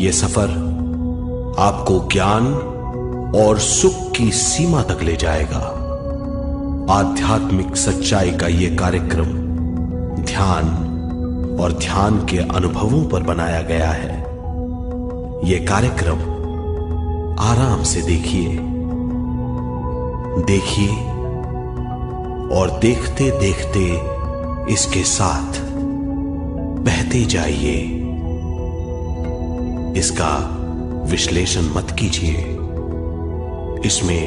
ये सफर आपको ज्ञान और सुख की सीमा तक ले जाएगा। आध्यात्मिक सच्चाई का ये कार्यक्रम ध्यान और ध्यान के अनुभवों पर बनाया गया है। ये कार्यक्रम आराम से देखिए और देखते देखते इसके साथ बहते जाइए। इसका विश्लेषण मत कीजिए, इसमें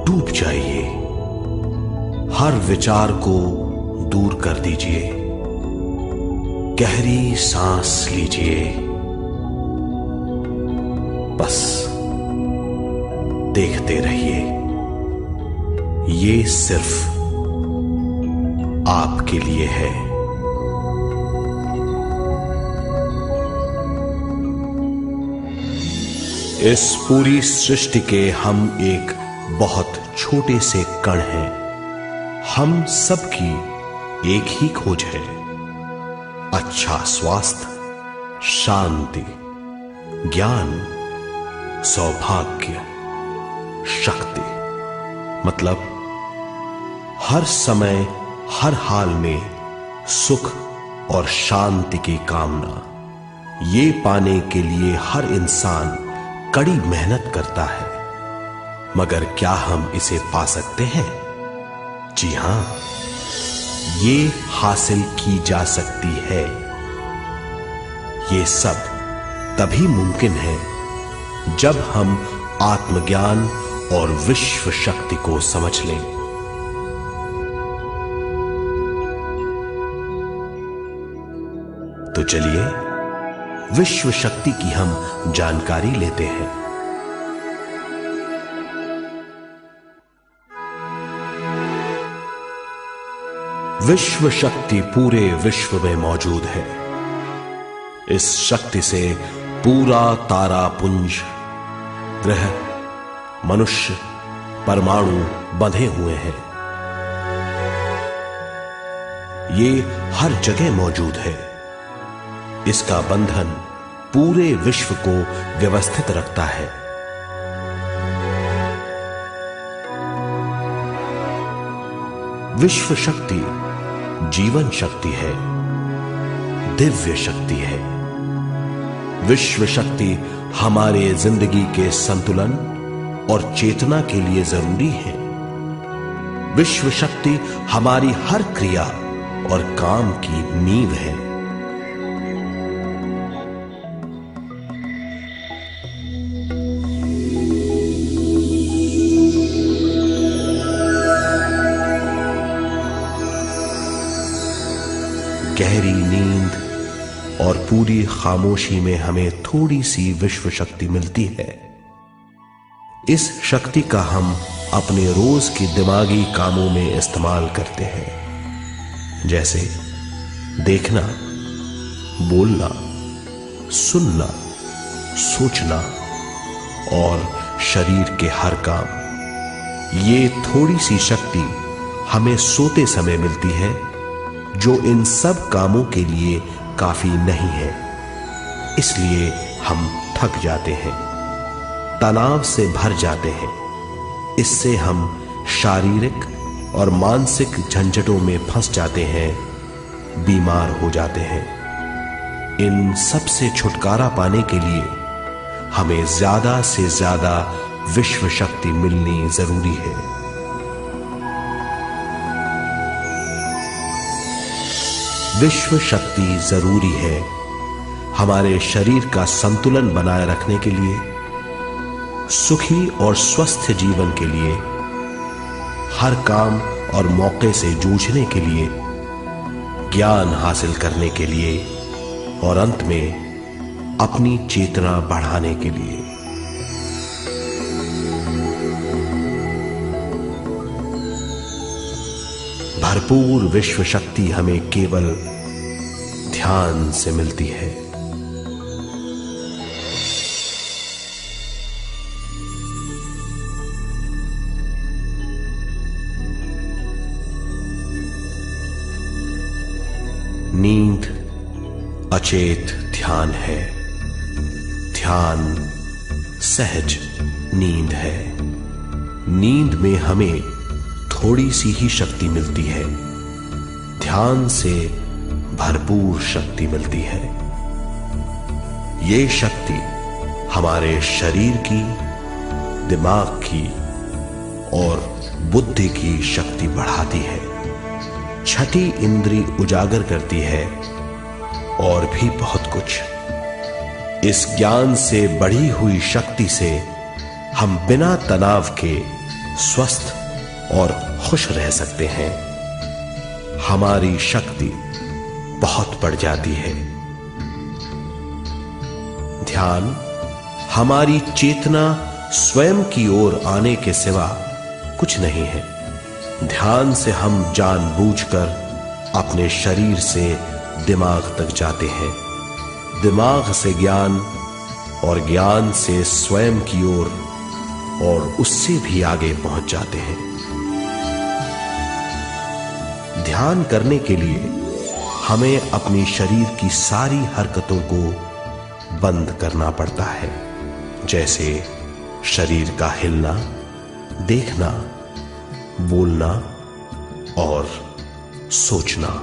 डूब जाइए। हर विचार को दूर कर दीजिए। गहरी सांस लीजिए। बस देखते रहिए। ये सिर्फ आपके लिए है। इस पूरी सृष्टि के हम एक बहुत छोटे से कण हैं। हम सबकी एक ही खोज है, अच्छा स्वास्थ्य, शांति, ज्ञान, सौभाग्य, शक्ति। मतलब हर समय हर हाल में सुख और शांति की कामना। ये पाने के लिए हर इंसान कड़ी मेहनत करता है, मगर क्या हम इसे पा सकते हैं? जी हां, ये हासिल की जा सकती है। ये सब तभी मुमकिन है जब हम आत्मज्ञान और विश्व शक्ति को समझ लें। तो चलिए विश्व शक्ति की हम जानकारी लेते हैं। विश्व शक्ति पूरे विश्व में मौजूद है। इस शक्ति से पूरा तारापुंज, ग्रह, मनुष्य, परमाणु बंधे हुए हैं। ये हर जगह मौजूद है। इसका बंधन पूरे विश्व को व्यवस्थित रखता है। विश्व शक्ति जीवन शक्ति है, दिव्य शक्ति है। विश्व शक्ति हमारे जिंदगी के संतुलन और चेतना के लिए जरूरी है। विश्व शक्ति हमारी हर क्रिया और काम की नींव है। गहरी नींद और पूरी खामोशी में हमें थोड़ी सी विश्व शक्ति मिलती है। इस शक्ति का हम अपने रोज के दिमागी कामों में इस्तेमाल करते हैं, जैसे देखना, बोलना, सुनना, सोचना और शरीर के हर काम। ये थोड़ी सी शक्ति हमें सोते समय मिलती है, जो इन सब कामों के लिए काफी नहीं है। इसलिए हम थक जाते हैं, तनाव से भर जाते हैं। इससे हम शारीरिक और मानसिक झंझटों में फंस जाते हैं, बीमार हो जाते हैं। इन सब से छुटकारा पाने के लिए हमें ज्यादा से ज्यादा विश्व शक्ति मिलनी जरूरी है। विश्व शक्ति जरूरी है हमारे शरीर का संतुलन बनाए रखने के लिए, सुखी और स्वस्थ जीवन के लिए, हर काम और मौके से जूझने के लिए, ज्ञान हासिल करने के लिए और अंत में अपनी चेतना बढ़ाने के लिए। भरपूर विश्व शक्ति हमें केवल ध्यान से मिलती है। नींद अचेत ध्यान है। ध्यान सहज नींद है। नींद में हमें थोड़ी सी ही शक्ति मिलती है, ध्यान से भरपूर शक्ति मिलती है। ये शक्ति हमारे शरीर की, दिमाग की और बुद्धि की शक्ति बढ़ाती है, छठी इंद्री उजागर करती है और भी बहुत कुछ। इस ज्ञान से बढ़ी हुई शक्ति से हम बिना तनाव के स्वस्थ और खुश रह सकते हैं। हमारी शक्ति बहुत बढ़ जाती है। ध्यान हमारी चेतना स्वयं की ओर आने के सिवा कुछ नहीं है। ध्यान से हम जानबूझकर अपने शरीर से दिमाग तक जाते हैं, दिमाग से ज्ञान और ज्ञान से स्वयं की ओर और उससे भी आगे पहुंच जाते हैं। ध्यान करने के लिए हमें अपने शरीर की सारी हरकतों को बंद करना पड़ता है, जैसे शरीर का हिलना, देखना, बोलना और सोचना।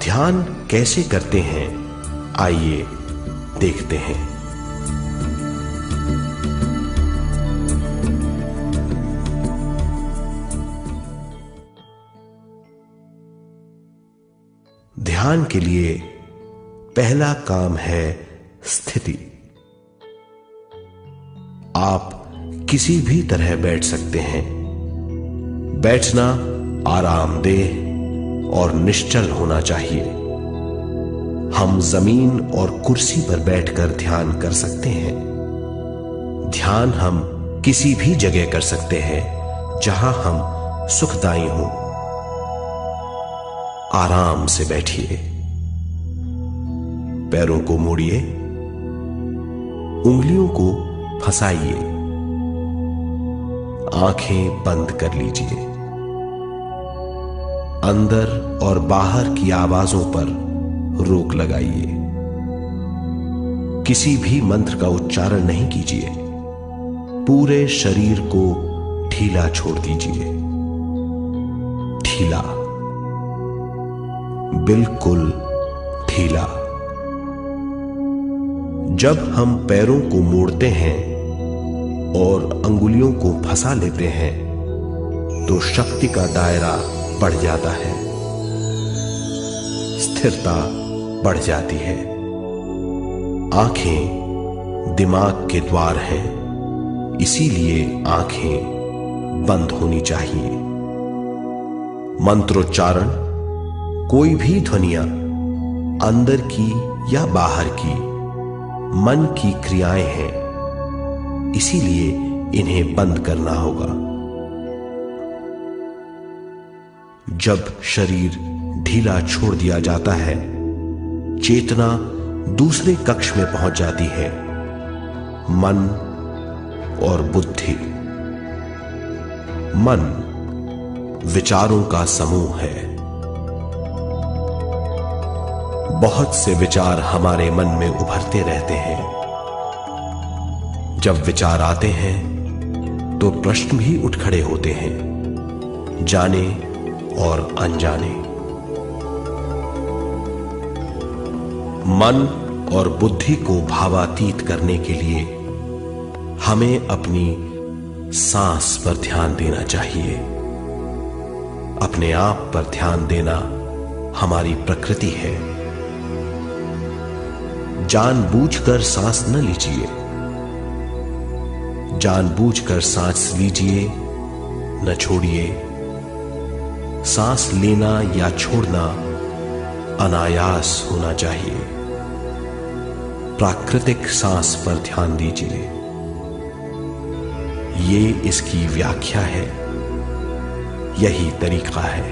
ध्यान कैसे करते हैं, आइए देखते हैं। ध्यान के लिए पहला काम है स्थिति। आप किसी भी तरह बैठ सकते हैं। बैठना आरामदेह और निश्चल होना चाहिए। हम जमीन और कुर्सी पर बैठकर ध्यान कर सकते हैं। ध्यान हम किसी भी जगह कर सकते हैं जहां हम सुखदायी हों। आराम से बैठिए, पैरों को मोड़िए, उंगलियों को फंसाइए, आंखें बंद कर लीजिए। अंदर और बाहर की आवाजों पर रोक लगाइए। किसी भी मंत्र का उच्चारण नहीं कीजिए। पूरे शरीर को ढीला छोड़ दीजिए। ढीला, बिल्कुल ढीला। जब हम पैरों को मोड़ते हैं और अंगुलियों को फंसा लेते हैं तो शक्ति का दायरा बढ़ जाता है, स्थिरता बढ़ जाती है। आंखें दिमाग के द्वार हैं, इसीलिए आंखें बंद होनी चाहिए। मंत्रोच्चारण, कोई भी ध्वनियां अंदर की या बाहर की मन की क्रियाएं हैं, इसीलिए इन्हें बंद करना होगा। जब शरीर ढीला छोड़ दिया जाता है, चेतना दूसरे कक्ष में पहुंच जाती है। मन और बुद्धि। मन विचारों का समूह है। बहुत से विचार हमारे मन में उभरते रहते हैं। जब विचार आते हैं तो प्रश्न भी उठ खड़े होते हैं, जाने और अनजाने। मन और बुद्धि को भावातीत करने के लिए हमें अपनी सांस पर ध्यान देना चाहिए। अपने आप पर ध्यान देना हमारी प्रकृति है। जानबूझकर सांस न लीजिए। जानबूझकर सांस लीजिए, न छोड़िए। सांस लेना या छोड़ना अनायास होना चाहिए। प्राकृतिक सांस पर ध्यान दीजिए। ये इसकी व्याख्या है, यही तरीका है।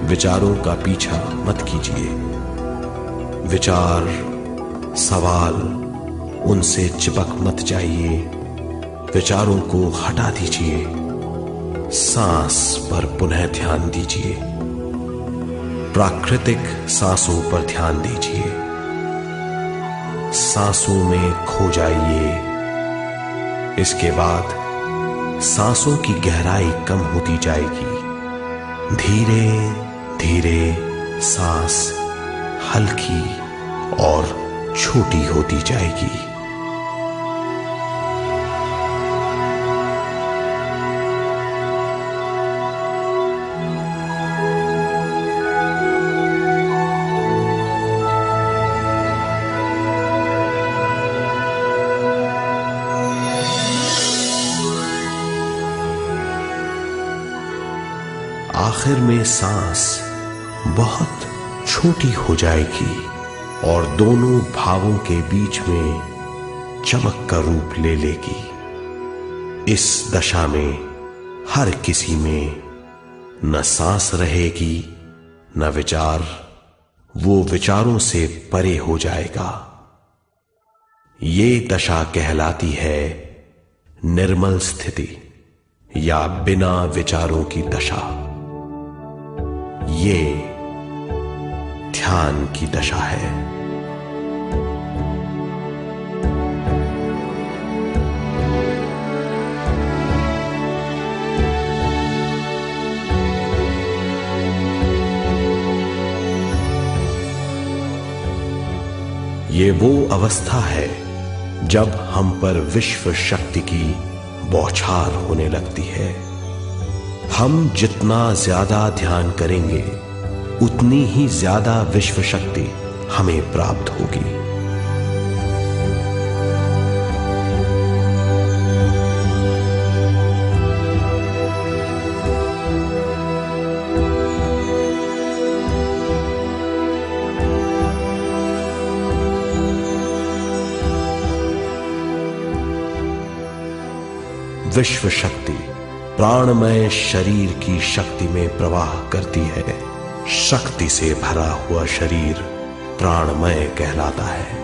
विचारों का पीछा मत कीजिए। विचार, सवाल, उनसे चिपक मत जाइए। विचारों को हटा दीजिए। सांस पर पुनः ध्यान दीजिए। प्राकृतिक सांसों पर ध्यान दीजिए। सांसों में खो जाइए। इसके बाद सांसों की गहराई कम होती जाएगी। धीरे धीरे सांस हल्की और छोटी होती जाएगी। आखिर में सांस बहुत छोटी हो जाएगी और दोनों भावों के बीच में चमक का रूप ले लेगी। इस दशा में हर किसी में न सांस रहेगी न विचार, वो विचारों से परे हो जाएगा। ये दशा कहलाती है निर्मल स्थिति या बिना विचारों की दशा। ये ध्यान की दशा है। ये वो अवस्था है जब हम पर विश्व शक्ति की बौछार होने लगती है। हम जितना ज्यादा ध्यान करेंगे उतनी ही ज्यादा विश्व शक्ति हमें प्राप्त होगी। विश्व शक्ति प्राणमय शरीर की शक्ति में प्रवाह करती है। शक्ति से भरा हुआ शरीर प्राणमय कहलाता है।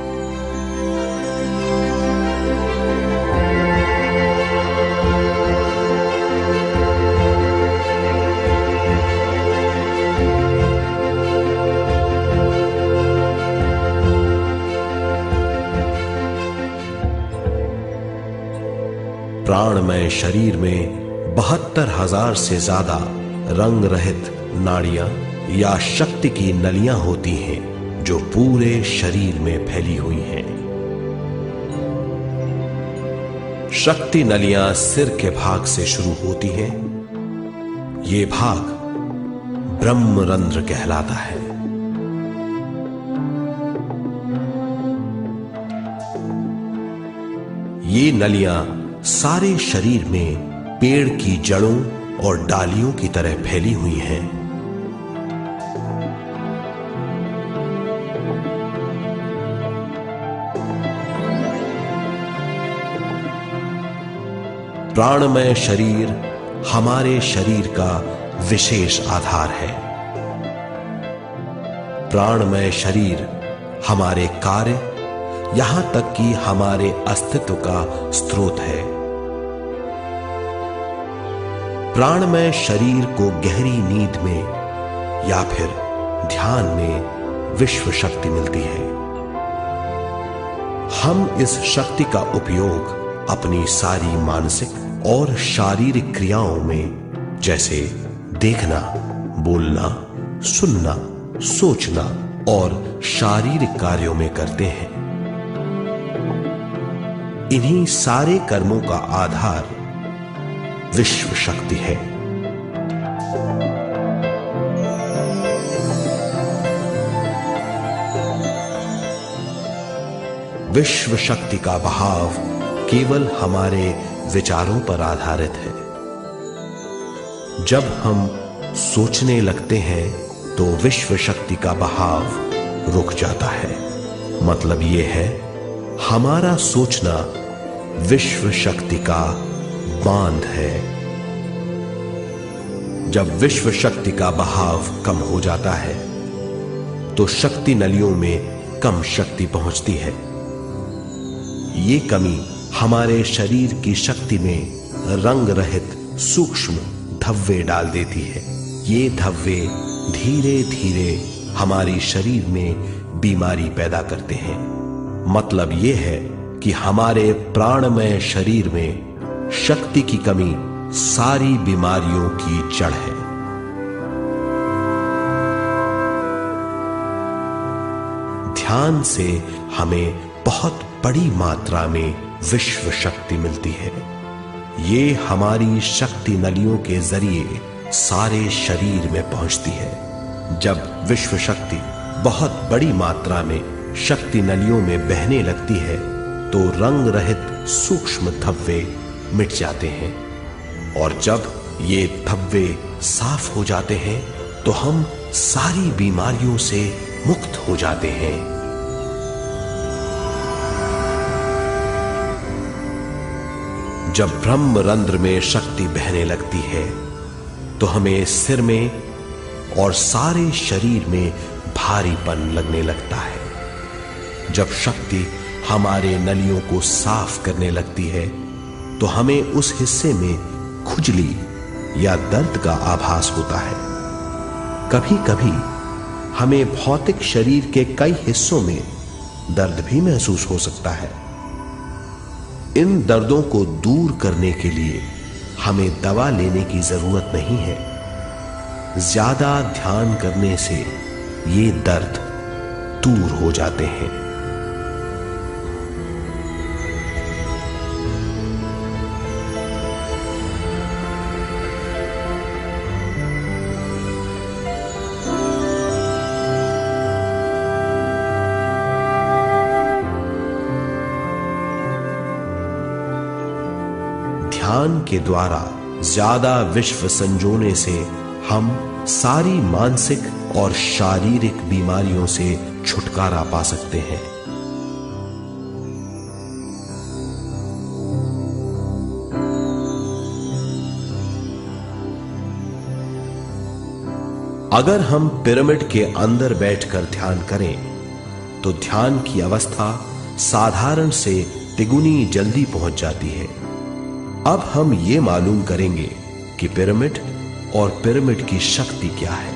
प्राणमय शरीर में 72,000 से ज्यादा रंग रहित नाड़ियां या शक्ति की नलियां होती हैं जो पूरे शरीर में फैली हुई हैं। शक्ति नलियां सिर के भाग से शुरू होती हैं। ये भाग ब्रह्मरंध्र कहलाता है। ये नलियां सारे शरीर में पेड़ की जड़ों और डालियों की तरह फैली हुई हैं। प्राणमय शरीर हमारे शरीर का विशेष आधार है। प्राणमय शरीर हमारे कार्य यहां तक कि हमारे अस्तित्व का स्रोत है। प्राणमय शरीर को गहरी नींद में या फिर ध्यान में विश्व शक्ति मिलती है। हम इस शक्ति का उपयोग अपनी सारी मानसिक और शारीरिक क्रियाओं में, जैसे देखना, बोलना, सुनना, सोचना और शारीरिक कार्यों में करते हैं। इन्हीं सारे कर्मों का आधार विश्व शक्ति है। विश्व शक्ति का बहाव केवल हमारे विचारों पर आधारित है। जब हम सोचने लगते हैं तो विश्व शक्ति का बहाव रुक जाता है। मतलब यह है, हमारा सोचना विश्व शक्ति का बांध है। जब विश्व शक्ति का बहाव कम हो जाता है तो शक्ति नलियों में कम शक्ति पहुंचती है। ये कमी हमारे शरीर की शक्ति में रंग रहित सूक्ष्म धब्बे डाल देती है। ये धब्बे धीरे धीरे हमारे शरीर में बीमारी पैदा करते हैं। मतलब यह है कि हमारे प्राणमय शरीर में शक्ति की कमी सारी बीमारियों की जड़ है। ध्यान से हमें बहुत बड़ी मात्रा में विश्व शक्ति मिलती है। ये हमारी शक्ति नलियों के जरिए सारे शरीर में पहुंचती है। जब विश्व शक्ति बहुत बड़ी मात्रा में शक्ति नलियों में बहने लगती है तो रंग रहित सूक्ष्म धब्बे मिट जाते हैं, और जब ये धब्बे साफ हो जाते हैं तो हम सारी बीमारियों से मुक्त हो जाते हैं। जब ब्रह्म रंध्र में शक्ति बहने लगती है तो हमें सिर में और सारे शरीर में भारीपन लगने लगता है। जब शक्ति हमारे नलियों को साफ करने लगती है तो हमें उस हिस्से में खुजली या दर्द का आभास होता है। कभी कभी हमें भौतिक शरीर के कई हिस्सों में दर्द भी महसूस हो सकता है। इन दर्दों को दूर करने के लिए हमें दवा लेने की जरूरत नहीं है। ज्यादा ध्यान करने से ये दर्द दूर हो जाते हैं। ध्यान के द्वारा ज्यादा विश्व संजोने से हम सारी मानसिक और शारीरिक बीमारियों से छुटकारा पा सकते हैं। अगर हम पिरामिड के अंदर बैठकर ध्यान करें तो ध्यान की अवस्था साधारण से तिगुनी जल्दी पहुंच जाती है। अब हम ये मालूम करेंगे कि पिरामिड और पिरामिड की शक्ति क्या है।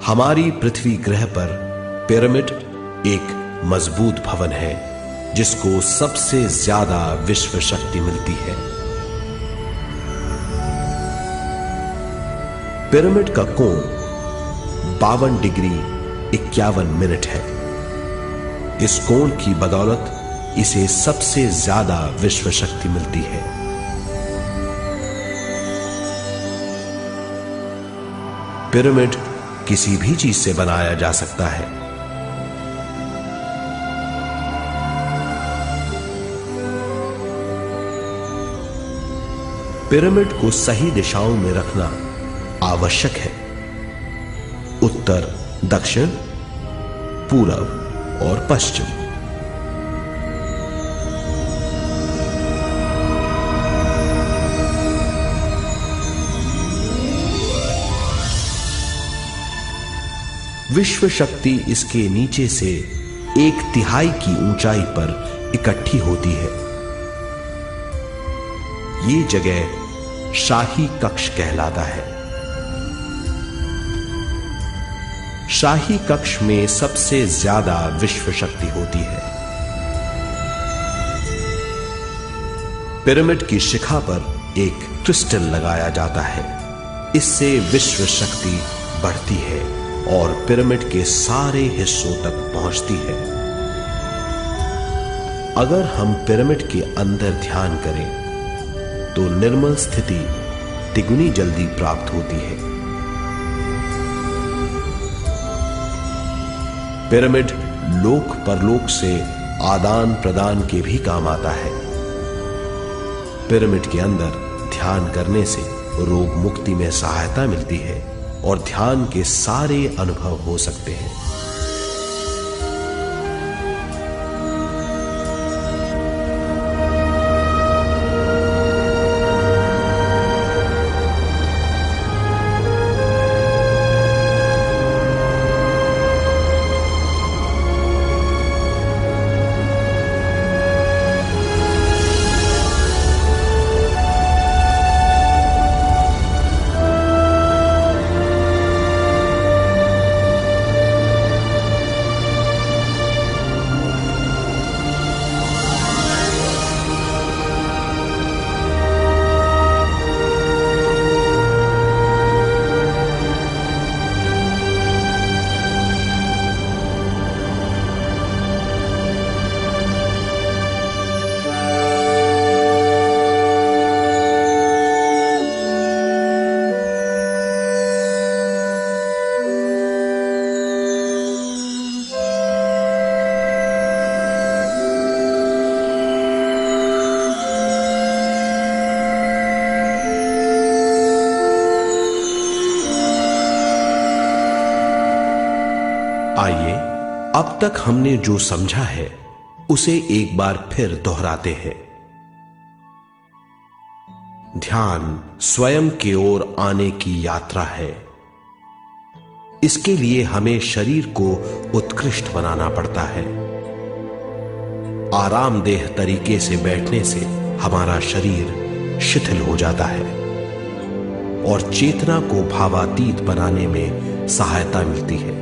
हमारी पृथ्वी ग्रह पर पिरामिड एक मजबूत भवन है जिसको सबसे ज्यादा विश्व शक्ति मिलती है। पिरामिड का कोण 52 डिग्री 51 मिनट है। इस कोण की बदौलत इसे सबसे ज्यादा विश्व शक्ति मिलती है। पिरामिड किसी भी चीज से बनाया जा सकता है। पिरामिड को सही दिशाओं में रखना आवश्यक है। उत्तर, दक्षिण, पूरब और पश्चिम। विश्व शक्ति इसके नीचे से 1/3 की ऊंचाई पर इकट्ठी होती है। ये जगह शाही कक्ष कहलाता है। शाही कक्ष में सबसे ज्यादा विश्व शक्ति होती है। पिरामिड की शिखा पर एक क्रिस्टल लगाया जाता है। इससे विश्व शक्ति बढ़ती है और पिरामिड के सारे हिस्सों तक पहुंचती है। अगर हम पिरामिड के अंदर ध्यान करें तो निर्मल स्थिति तिगुनी जल्दी प्राप्त होती है। पिरामिड लोक परलोक से आदान प्रदान के भी काम आता है। पिरामिड के अंदर ध्यान करने से रोग मुक्ति में सहायता मिलती है और ध्यान के सारे अनुभव हो सकते हैं। आइए अब तक हमने जो समझा है उसे एक बार फिर दोहराते हैं। ध्यान स्वयं की ओर आने की यात्रा है। इसके लिए हमें शरीर को उत्कृष्ट बनाना पड़ता है। आरामदेह तरीके से बैठने से हमारा शरीर शिथिल हो जाता है और चेतना को भावातीत बनाने में सहायता मिलती है।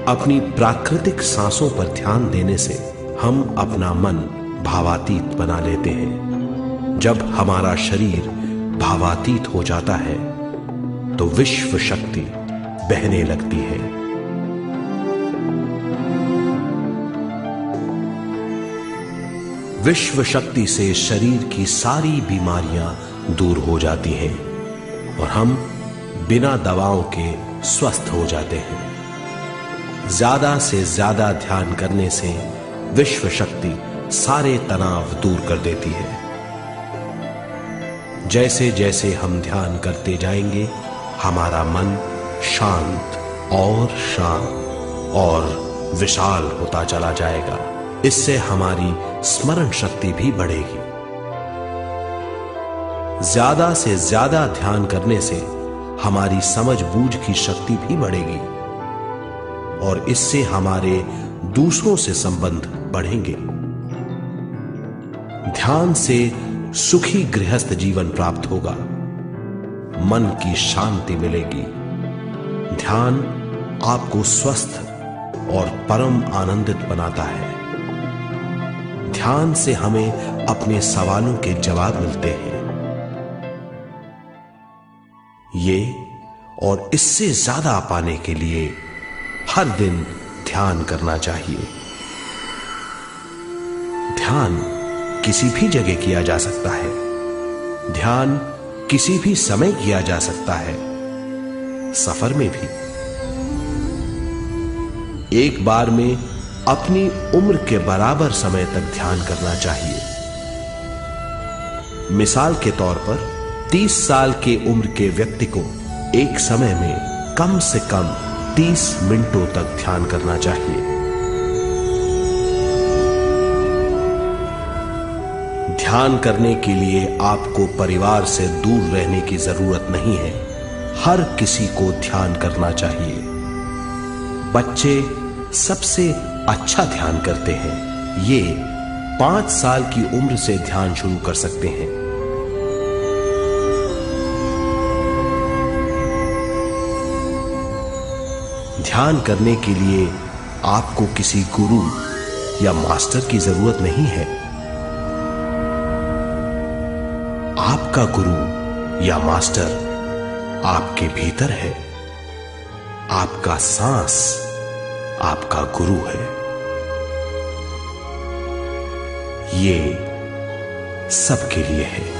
अपनी प्राकृतिक सांसों पर ध्यान देने से हम अपना मन भावातीत बना लेते हैं। जब हमारा शरीर भावातीत हो जाता है तो विश्व शक्ति बहने लगती है। विश्व शक्ति से शरीर की सारी बीमारियां दूर हो जाती हैं और हम बिना दवाओं के स्वस्थ हो जाते हैं। ज्यादा से ज्यादा ध्यान करने से विश्व शक्ति सारे तनाव दूर कर देती है। जैसे जैसे हम ध्यान करते जाएंगे हमारा मन शांत और विशाल होता चला जाएगा। इससे हमारी स्मरण शक्ति भी बढ़ेगी। ज्यादा से ज्यादा ध्यान करने से हमारी समझ बूझ की शक्ति भी बढ़ेगी और इससे हमारे दूसरों से संबंध बढ़ेंगे। ध्यान से सुखी गृहस्थ जीवन प्राप्त होगा, मन की शांति मिलेगी। ध्यान आपको स्वस्थ और परम आनंदित बनाता है। ध्यान से हमें अपने सवालों के जवाब मिलते हैं। ये और इससे ज्यादा पाने के लिए हर दिन ध्यान करना चाहिए। ध्यान किसी भी जगह किया जा सकता है। ध्यान किसी भी समय किया जा सकता है, सफर में भी। एक बार में अपनी उम्र के बराबर समय तक ध्यान करना चाहिए। मिसाल के तौर पर 30 साल के उम्र के व्यक्ति को एक समय में कम से कम 30 मिनटों तक ध्यान करना चाहिए। ध्यान करने के लिए आपको परिवार से दूर रहने की जरूरत नहीं है। हर किसी को ध्यान करना चाहिए। बच्चे सबसे अच्छा ध्यान करते हैं। ये 5 साल की उम्र से ध्यान शुरू कर सकते हैं। ध्यान करने के लिए आपको किसी गुरु या मास्टर की जरूरत नहीं है। आपका गुरु या मास्टर आपके भीतर है। आपका सांस आपका गुरु है। ये सबके लिए है।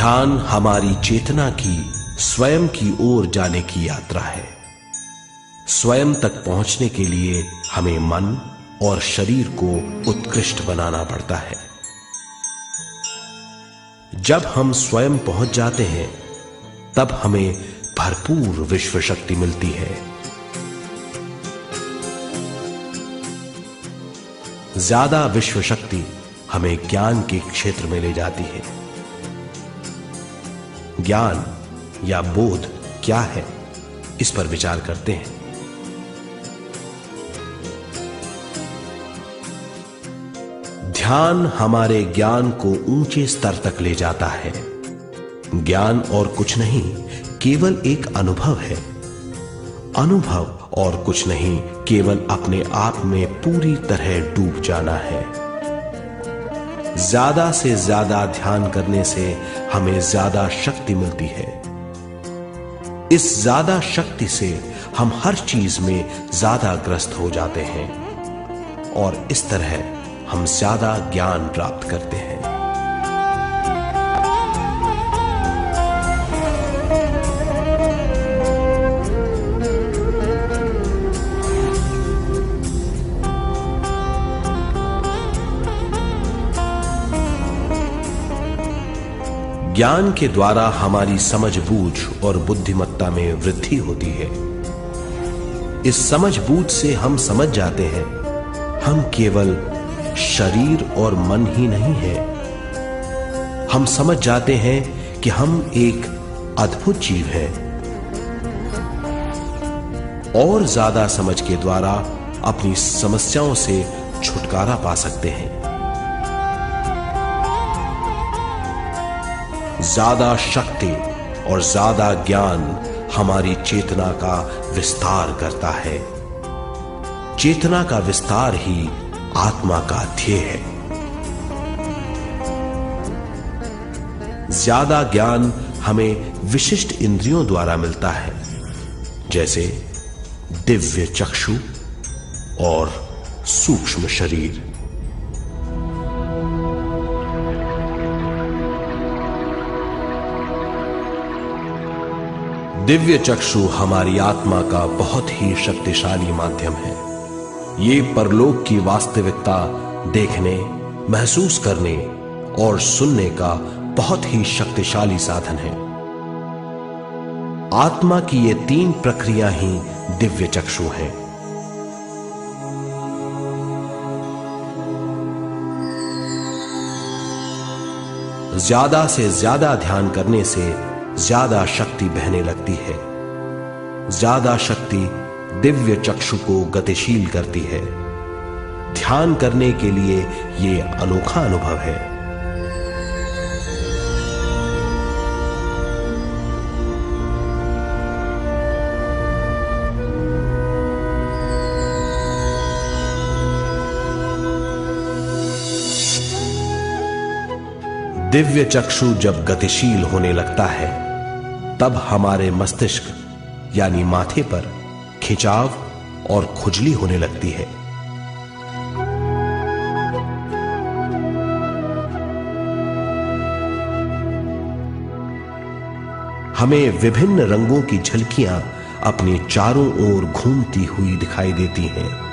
ध्यान हमारी चेतना की स्वयं की ओर जाने की यात्रा है। स्वयं तक पहुंचने के लिए हमें मन और शरीर को उत्कृष्ट बनाना पड़ता है। जब हम स्वयं पहुंच जाते हैं तब हमें भरपूर विश्व शक्ति मिलती है। ज्यादा विश्व शक्ति हमें ज्ञान के क्षेत्र में ले जाती है। ज्ञान या बोध क्या है, इस पर विचार करते हैं। ध्यान हमारे ज्ञान को ऊंचे स्तर तक ले जाता है। ज्ञान और कुछ नहीं, केवल एक अनुभव है। अनुभव और कुछ नहीं, केवल अपने आप में पूरी तरह डूब जाना है। ज्यादा से ज्यादा ध्यान करने से हमें ज्यादा शक्ति मिलती है। इस ज्यादा शक्ति से हम हर चीज में ज्यादा ग्रस्त हो जाते हैं और इस तरह हम ज्यादा ज्ञान प्राप्त करते हैं। ज्ञान के द्वारा हमारी समझ बूझ और बुद्धिमत्ता में वृद्धि होती है। इस समझ बूझ से हम समझ जाते हैं हम केवल शरीर और मन ही नहीं है। हम समझ जाते हैं कि हम एक अद्भुत जीव हैं और ज्यादा समझ के द्वारा अपनी समस्याओं से छुटकारा पा सकते हैं। ज्यादा शक्ति और ज्यादा ज्ञान हमारी चेतना का विस्तार करता है। चेतना का विस्तार ही आत्मा का ध्येय है। ज्यादा ज्ञान हमें विशिष्ट इंद्रियों द्वारा मिलता है, जैसे दिव्य चक्षु और सूक्ष्म शरीर। दिव्य चक्षु हमारी आत्मा का बहुत ही शक्तिशाली माध्यम है। ये परलोक की वास्तविकता देखने, महसूस करने और सुनने का बहुत ही शक्तिशाली साधन है। आत्मा की ये तीन प्रक्रिया ही दिव्य चक्षु हैं। ज्यादा से ज्यादा ध्यान करने से ज्यादा शक्ति बहने लगती है। ज्यादा शक्ति दिव्य चक्षु को गतिशील करती है। ध्यान करने के लिए यह अनोखा अनुभव है। दिव्य चक्षु जब गतिशील होने लगता है तब हमारे मस्तिष्क यानी माथे पर खिंचाव और खुजली होने लगती है। हमें विभिन्न रंगों की झलकियां अपने चारों ओर घूमती हुई दिखाई देती हैं।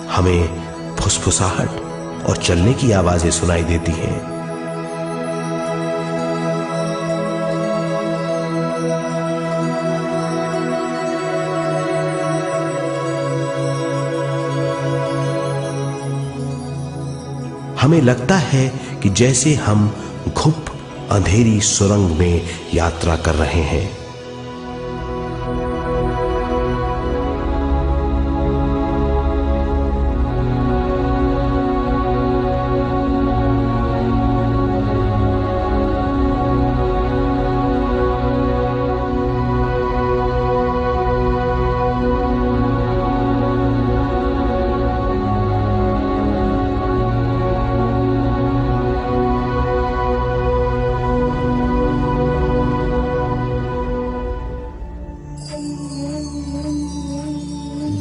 हमें फुसफुसाहट और चलने की आवाजें सुनाई देती हैं। हमें लगता है कि जैसे हम घुप अंधेरी सुरंग में यात्रा कर रहे हैं।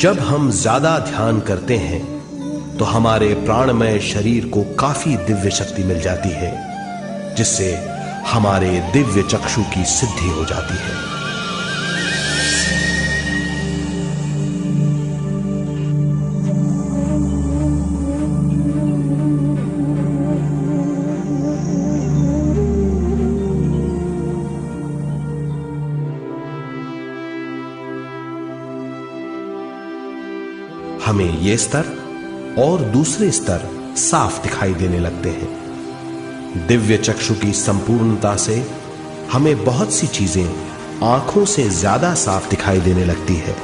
जब हम ज्यादा ध्यान करते हैं तो हमारे प्राणमय शरीर को काफी दिव्य शक्ति मिल जाती है, जिससे हमारे दिव्य चक्षु की सिद्धि हो जाती है। हमें ये स्तर और दूसरे स्तर साफ दिखाई देने लगते हैं। दिव्य चक्षु की संपूर्णता से हमें बहुत सी चीजें आंखों से ज्यादा साफ दिखाई देने लगती है।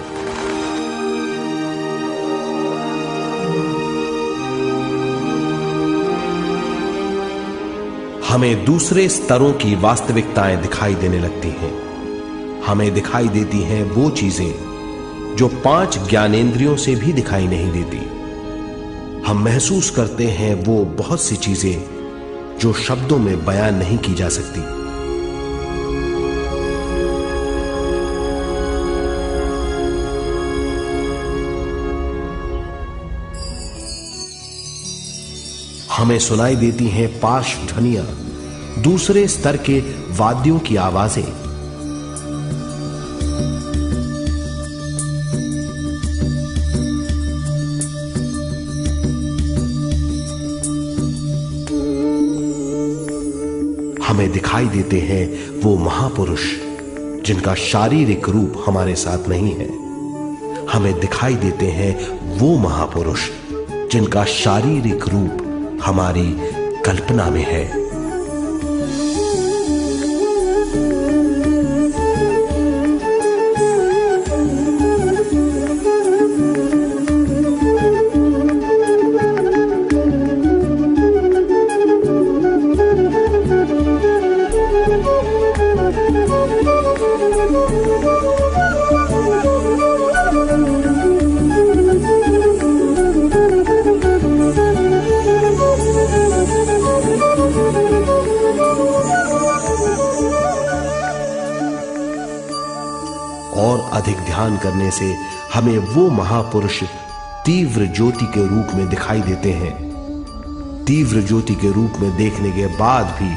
हमें दूसरे स्तरों की वास्तविकताएं दिखाई देने लगती हैं। हमें दिखाई देती हैं वो चीजें जो 5 ज्ञानेंद्रियों से भी दिखाई नहीं देती। हम महसूस करते हैं वो बहुत सी चीजें जो शब्दों में बयान नहीं की जा सकती। हमें सुनाई देती हैं पार्श्व ध्वनियां, दूसरे स्तर के वाद्यों की आवाजें। हमें दिखाई देते हैं वो महापुरुष जिनका शारीरिक रूप हमारे साथ नहीं है। हमें दिखाई देते हैं वो महापुरुष जिनका शारीरिक रूप हमारी कल्पना में है। और अधिक ध्यान करने से हमें वो महापुरुष तीव्र ज्योति के रूप में दिखाई देते हैं। तीव्र ज्योति के रूप में देखने के बाद भी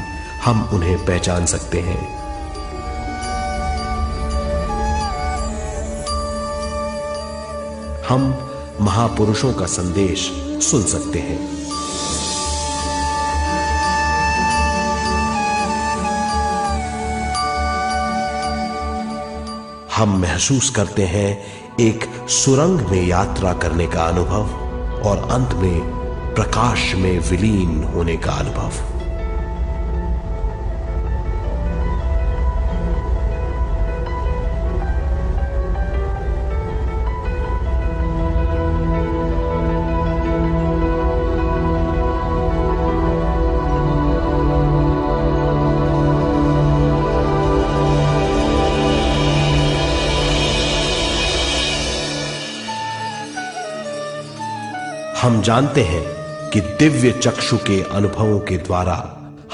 हम उन्हें पहचान सकते हैं। हम महापुरुषों का संदेश सुन सकते हैं। हम महसूस करते हैं एक सुरंग में यात्रा करने का अनुभव और अंत में प्रकाश में विलीन होने का अनुभव। हम जानते हैं कि दिव्य चक्षु के अनुभवों के द्वारा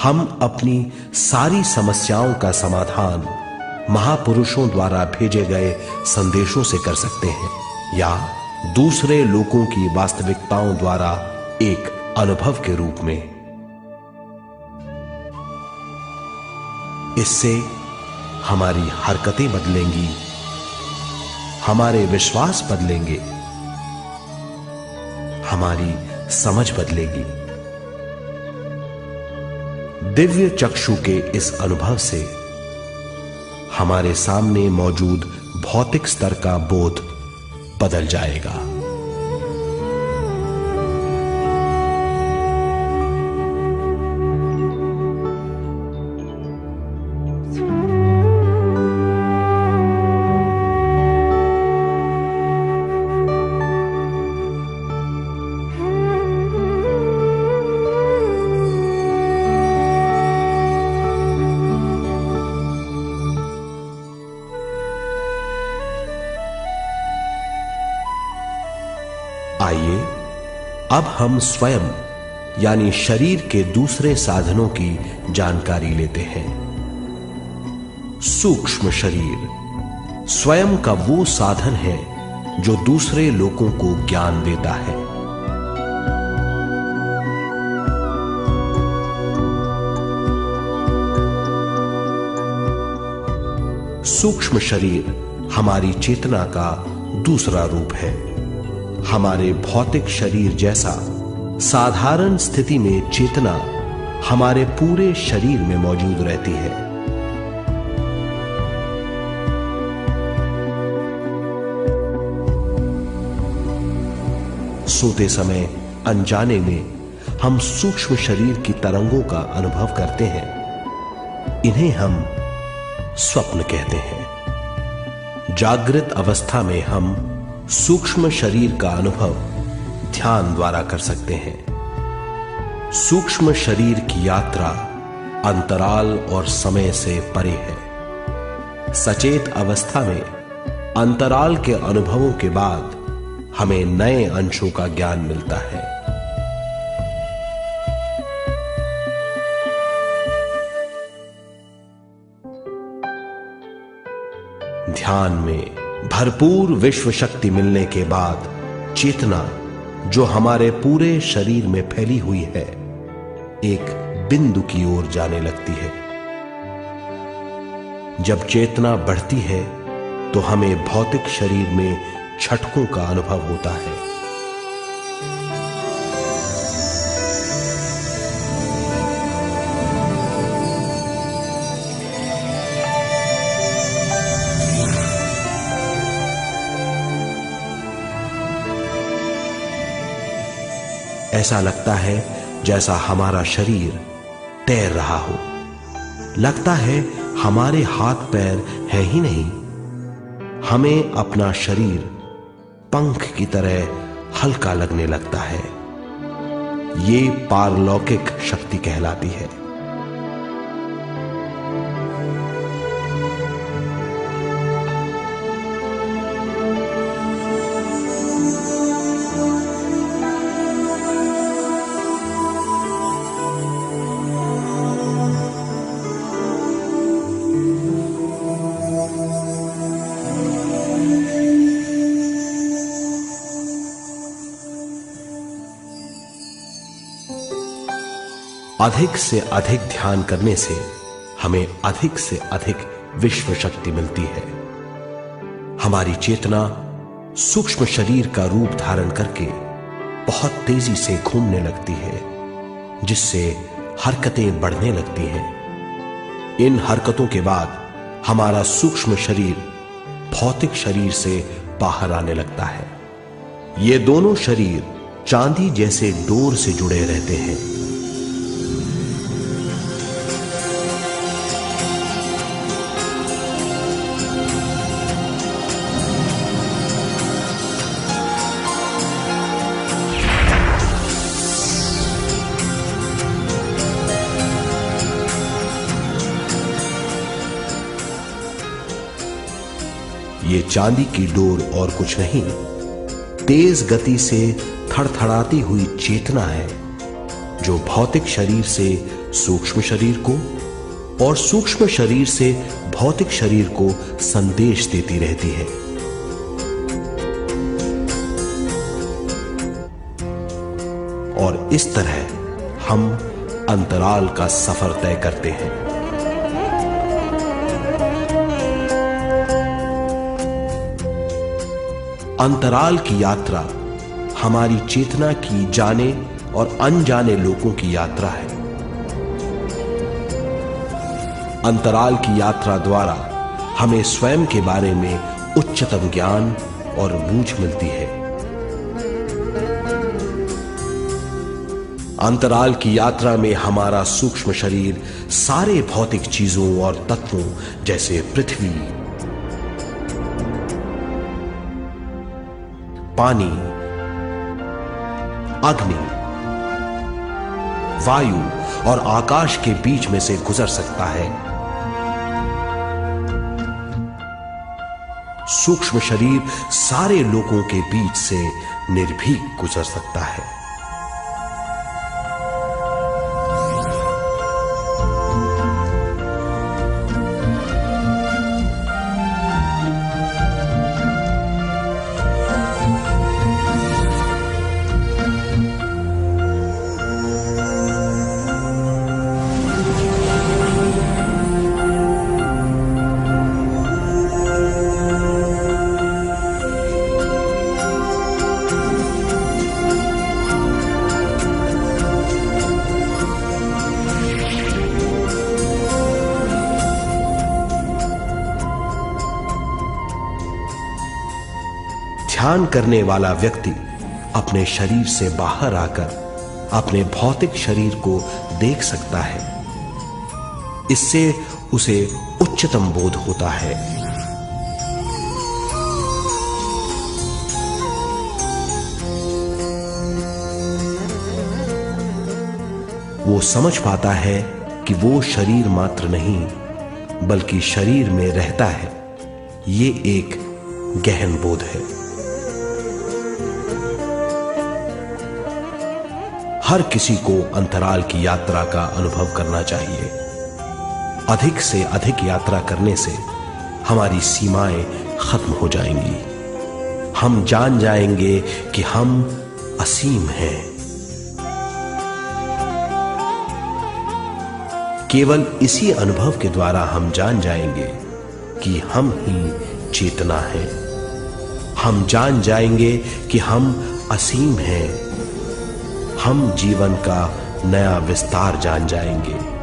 हम अपनी सारी समस्याओं का समाधान महापुरुषों द्वारा भेजे गए संदेशों से कर सकते हैं, या दूसरे लोगों की वास्तविकताओं द्वारा एक अनुभव के रूप में। इससे हमारी हरकतें बदलेंगी, हमारे विश्वास बदलेंगे, हमारी समझ बदलेगी। दिव्य चक्षु के इस अनुभव से हमारे सामने मौजूद भौतिक स्तर का बोध बदल जाएगा। आइए अब हम स्वयं यानी शरीर के दूसरे साधनों की जानकारी लेते हैं। सूक्ष्म शरीर स्वयं का वो साधन है जो दूसरे लोगों को ज्ञान देता है। सूक्ष्म शरीर हमारी चेतना का दूसरा रूप है। हमारे भौतिक शरीर जैसा साधारण स्थिति में चेतना हमारे पूरे शरीर में मौजूद रहती है। सोते समय अनजाने में हम सूक्ष्म शरीर की तरंगों का अनुभव करते हैं। इन्हें हम स्वप्न कहते हैं। जागृत अवस्था में हम सूक्ष्म शरीर का अनुभव ध्यान द्वारा कर सकते हैं। सूक्ष्म शरीर की यात्रा अंतराल और समय से परे है। सचेत अवस्था में अंतराल के अनुभवों के बाद हमें नए अंशों का ज्ञान मिलता है। ध्यान में भरपूर विश्व शक्ति मिलने के बाद चेतना जो हमारे पूरे शरीर में फैली हुई है एक बिंदु की ओर जाने लगती है। जब चेतना बढ़ती है तो हमें भौतिक शरीर में झटकों का अनुभव होता है। ऐसा लगता है जैसा हमारा शरीर तैर रहा हो। लगता है हमारे हाथ पैर है ही नहीं। हमें अपना शरीर पंख की तरह हल्का लगने लगता है। ये पारलौकिक शक्ति कहलाती है। अधिक से अधिक ध्यान करने से हमें अधिक से अधिक विश्व शक्ति मिलती है। हमारी चेतना सूक्ष्म शरीर का रूप धारण करके बहुत तेजी से घूमने लगती है, जिससे हरकतें बढ़ने लगती हैं। इन हरकतों के बाद हमारा सूक्ष्म शरीर भौतिक शरीर से बाहर आने लगता है। ये दोनों शरीर चांदी जैसे डोर से जुड़े रहते हैं। ये चांदी की डोर और कुछ नहीं, तेज गति से थड़थड़ाती हुई चेतना है, जो भौतिक शरीर से सूक्ष्म शरीर को और सूक्ष्म शरीर से भौतिक शरीर को संदेश देती रहती है। और इस तरह हम अंतराल का सफर तय करते हैं। अंतराल की यात्रा हमारी चेतना की जाने और अनजाने लोगों की यात्रा है। अंतराल की यात्रा द्वारा हमें स्वयं के बारे में उच्चतम ज्ञान और बूझ मिलती है। अंतराल की यात्रा में हमारा सूक्ष्म शरीर सारे भौतिक चीजों और तत्वों जैसे पृथ्वी, पानी, अग्नि, वायु और आकाश के बीच में से गुजर सकता है। सूक्ष्म शरीर सारे लोगों के बीच से निर्भीक गुजर सकता है। ध्यान करने वाला व्यक्ति अपने शरीर से बाहर आकर अपने भौतिक शरीर को देख सकता है। इससे उसे उच्चतम बोध होता है। वो समझ पाता है कि वो शरीर मात्र नहीं बल्कि शरीर में रहता है। ये एक गहन बोध है। हर किसी को अंतराल की यात्रा का अनुभव करना चाहिए। अधिक से अधिक यात्रा करने से हमारी सीमाएं खत्म हो जाएंगी। हम जान जाएंगे कि हम असीम हैं। केवल इसी अनुभव के द्वारा हम जान जाएंगे कि हम ही चेतना है। हम जान जाएंगे कि हम असीम हैं। हम जीवन का नया विस्तार जान जाएंगे।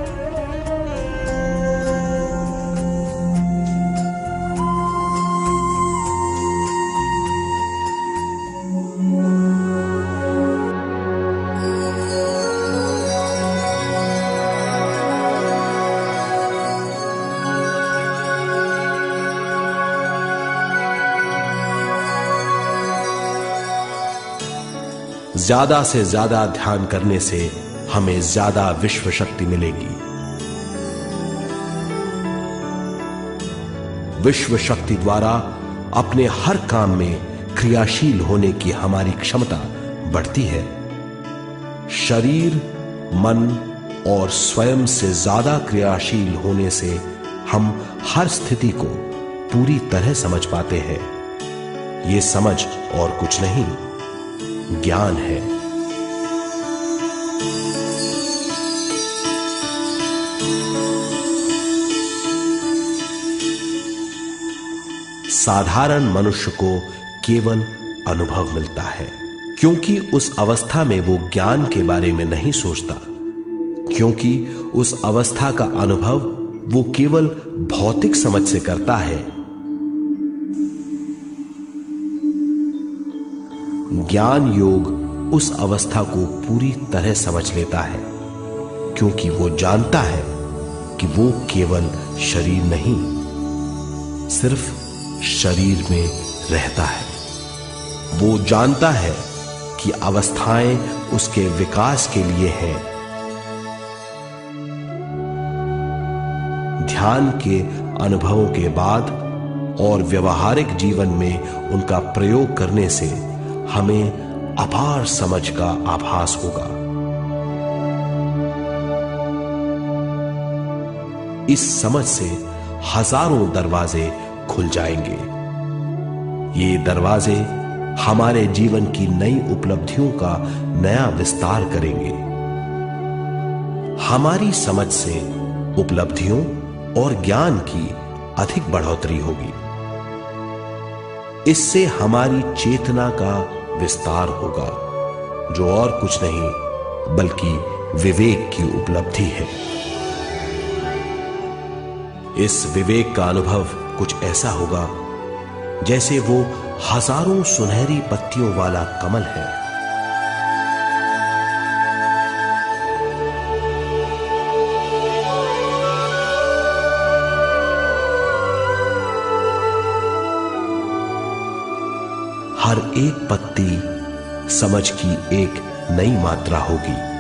ज्यादा से ज्यादा ध्यान करने से हमें ज्यादा विश्व शक्ति मिलेगी। विश्व शक्ति द्वारा अपने हर काम में क्रियाशील होने की हमारी क्षमता बढ़ती है। शरीर, मन और स्वयं से ज्यादा क्रियाशील होने से हम हर स्थिति को पूरी तरह समझ पाते हैं। ये समझ और कुछ नहीं, ज्ञान है। साधारण मनुष्य को केवल अनुभव मिलता है, क्योंकि उस अवस्था में वो ज्ञान के बारे में नहीं सोचता, क्योंकि उस अवस्था का अनुभव वो केवल भौतिक समझ से करता है। ज्ञान योग उस अवस्था को पूरी तरह समझ लेता है, क्योंकि वो जानता है कि वो केवल शरीर नहीं, सिर्फ शरीर में रहता है। वो जानता है कि अवस्थाएं उसके विकास के लिए हैं। ध्यान के अनुभवों के बाद और व्यवहारिक जीवन में उनका प्रयोग करने से हमें अपार समझ का आभास होगा। इस समझ से हजारों दरवाजे खुल जाएंगे। ये दरवाजे हमारे जीवन की नई उपलब्धियों का नया विस्तार करेंगे। हमारी समझ से उपलब्धियों और ज्ञान की अधिक बढ़ोतरी होगी। इससे हमारी चेतना का विस्तार होगा, जो और कुछ नहीं बल्कि विवेक की उपलब्धि है। इस विवेक का अनुभव कुछ ऐसा होगा जैसे वो हजारों सुनहरी पत्तियों वाला कमल है। हर एक पत्ती समझ की एक नई मात्रा होगी।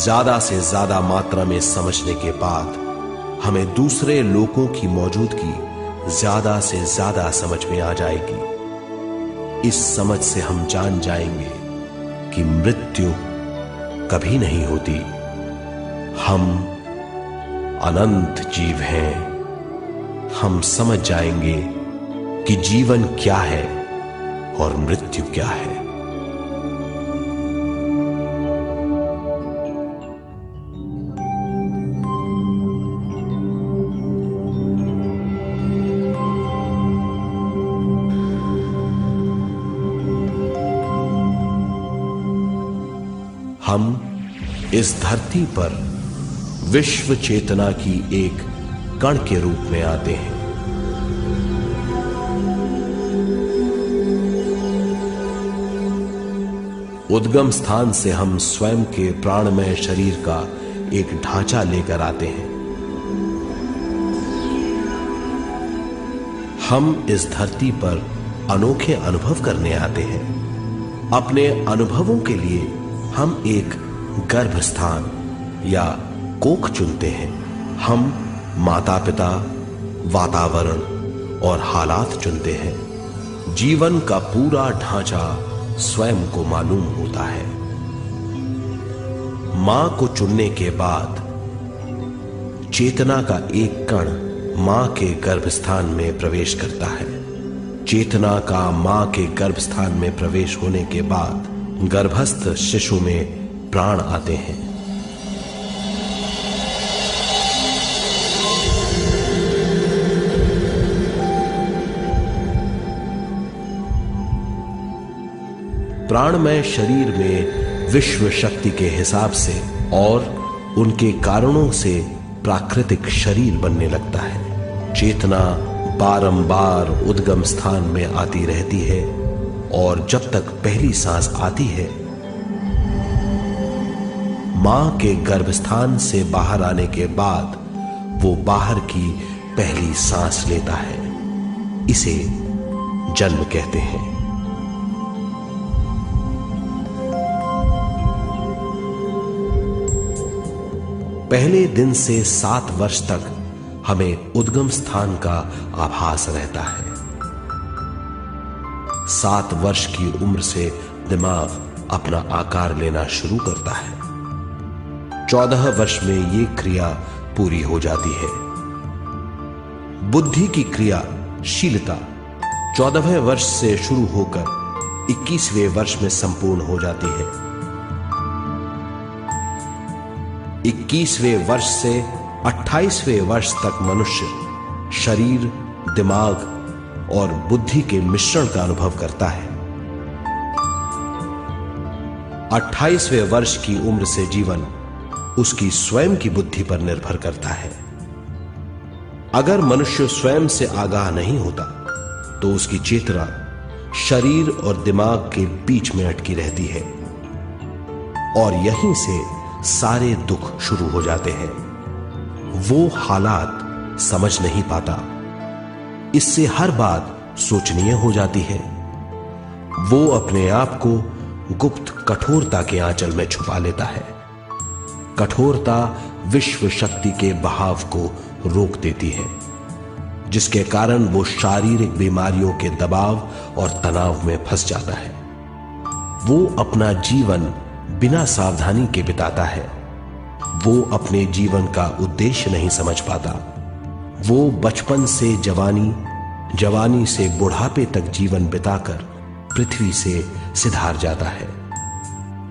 ज्यादा से ज्यादा मात्रा में समझने के बाद हमें दूसरे लोगों की मौजूदगी ज्यादा से ज्यादा समझ में आ जाएगी। इस समझ से हम जान जाएंगे कि मृत्यु कभी नहीं होती। हम अनंत जीव हैं। हम समझ जाएंगे कि जीवन क्या है और मृत्यु क्या है। हम इस धरती पर विश्व चेतना की एक कण के रूप में आते हैं। उद्गम स्थान से हम स्वयं के प्राणमय शरीर का एक ढांचा लेकर आते हैं। हम इस धरती पर अनोखे अनुभव करने आते हैं। अपने अनुभवों के लिए हम एक गर्भस्थान या कोख चुनते हैं। हम माता पिता, वातावरण और हालात चुनते हैं। जीवन का पूरा ढांचा स्वयं को मालूम होता है। मां को चुनने के बाद चेतना का एक कण मां के गर्भस्थान में प्रवेश करता है। चेतना का मां के गर्भस्थान में प्रवेश होने के बाद गर्भस्थ शिशु में प्राण आते हैं। प्राणमय शरीर में विश्व शक्ति के हिसाब से और उनके कारणों से प्राकृतिक शरीर बनने लगता है। चेतना बारंबार उद्गम स्थान में आती रहती है और जब तक पहली सांस आती है, मां के गर्भस्थान से बाहर आने के बाद वो बाहर की पहली सांस लेता है। इसे जन्म कहते हैं। पहले दिन से 7 वर्ष तक हमें उद्गम स्थान का आभास रहता है। 7 वर्ष की उम्र से दिमाग अपना आकार लेना शुरू करता है। 14 वर्ष में यह क्रिया पूरी हो जाती है। बुद्धि की क्रियाशीलता 14वें वर्ष से शुरू होकर 21वें वर्ष में संपूर्ण हो जाती है। 21वें वर्ष से 28वें वर्ष तक मनुष्य शरीर, दिमाग और बुद्धि के मिश्रण का अनुभव करता है। 28वें वर्ष की उम्र से जीवन उसकी स्वयं की बुद्धि पर निर्भर करता है। अगर मनुष्य स्वयं से आगाह नहीं होता तो उसकी चेतना शरीर और दिमाग के बीच में अटकी रहती है और यहीं से सारे दुख शुरू हो जाते हैं। वो हालात समझ नहीं पाता। इससे हर बात सोचनीय हो जाती है। वो अपने आप को गुप्त कठोरता के आंचल में छुपा लेता है। कठोरता विश्व शक्ति के बहाव को रोक देती है, जिसके कारण वो शारीरिक बीमारियों के दबाव और तनाव में फंस जाता है। वो अपना जीवन बिना सावधानी के बिताता है। वो अपने जीवन का उद्देश्य नहीं समझ पाता। वो बचपन से जवानी, जवानी से बुढ़ापे तक जीवन बिताकर पृथ्वी से सिधार जाता है।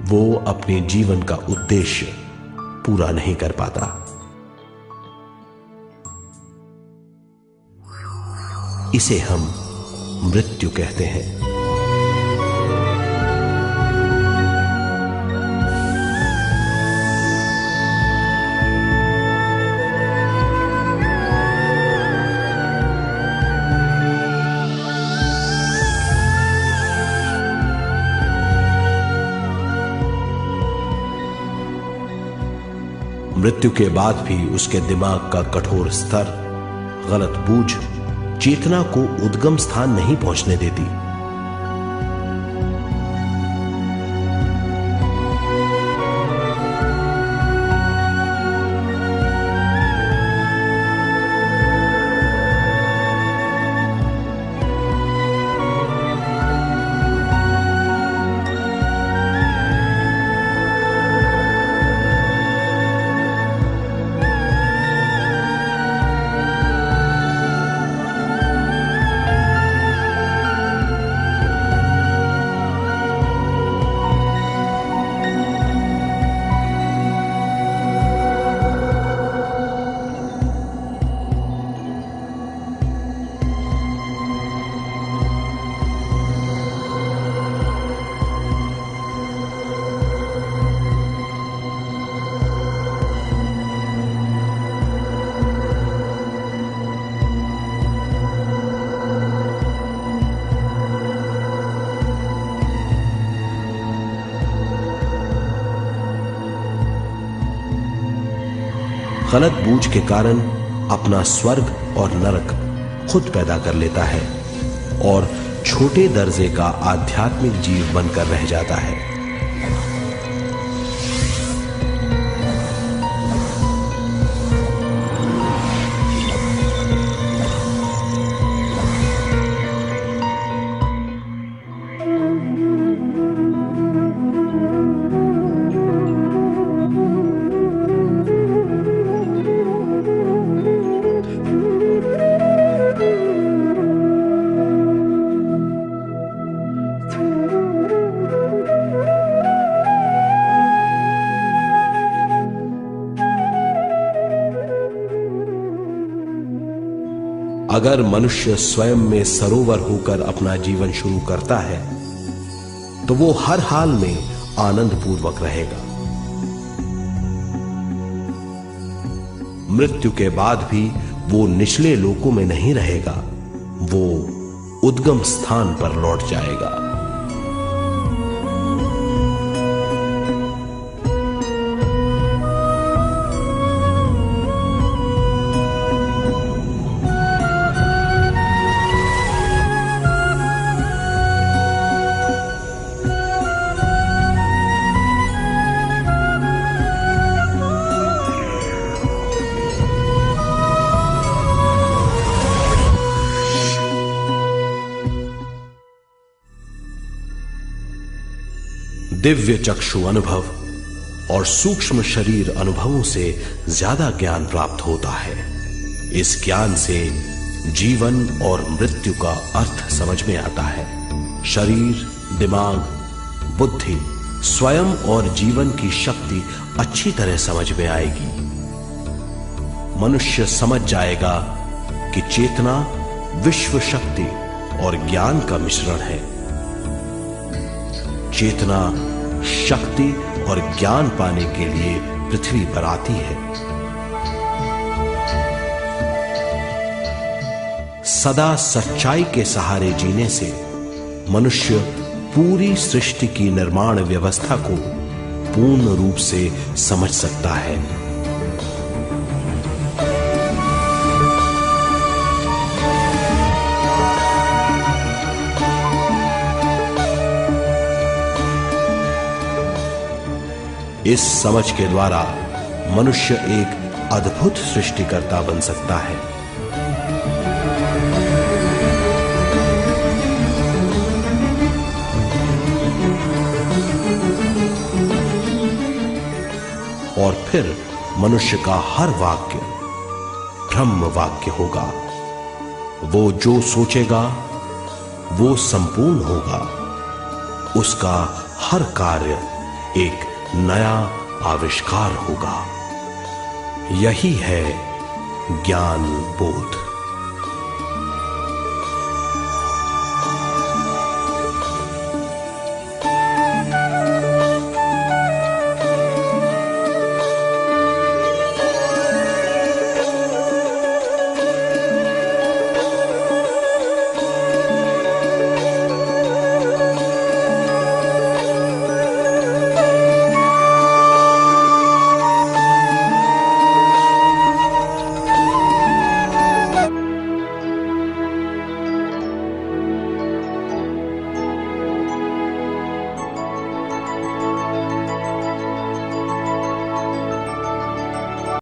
वो अपने जीवन का उद्देश्य पूरा नहीं कर पाता। इसे हम मृत्यु कहते हैं। मृत्यु के बाद भी उसके दिमाग का कठोर स्तर, गलत बूझ चेतना को उद्गम स्थान नहीं पहुंचने देती। गलत बूझ के कारण अपना स्वर्ग और नरक खुद पैदा कर लेता है और छोटे दर्जे का आध्यात्मिक जीव बनकर रह जाता है। अगर मनुष्य स्वयं में सरोवर होकर अपना जीवन शुरू करता है तो वो हर हाल में आनंद पूर्वक रहेगा। मृत्यु के बाद भी वो निचले लोकों में नहीं रहेगा, वो उद्गम स्थान पर लौट जाएगा। दिव्य चक्षु अनुभव और सूक्ष्म शरीर अनुभवों से ज्यादा ज्ञान प्राप्त होता है। इस ज्ञान से जीवन और मृत्यु का अर्थ समझ में आता है। शरीर, दिमाग, बुद्धि, स्वयं और जीवन की शक्ति अच्छी तरह समझ में आएगी। मनुष्य समझ जाएगा कि चेतना विश्व शक्ति और ज्ञान का मिश्रण है। चेतना शक्ति और ज्ञान पाने के लिए पृथ्वी पर आती है। सदा सच्चाई के सहारे जीने से मनुष्य पूरी सृष्टि की निर्माण व्यवस्था को पूर्ण रूप से समझ सकता है। इस समझ के द्वारा मनुष्य एक अद्भुत सृष्टिकर्ता बन सकता है। और फिर मनुष्य का हर वाक्य ब्रह्म वाक्य होगा। वो जो सोचेगा वो संपूर्ण होगा। उसका हर कार्य एक नया आविष्कार होगा। यही है ज्ञान बोध।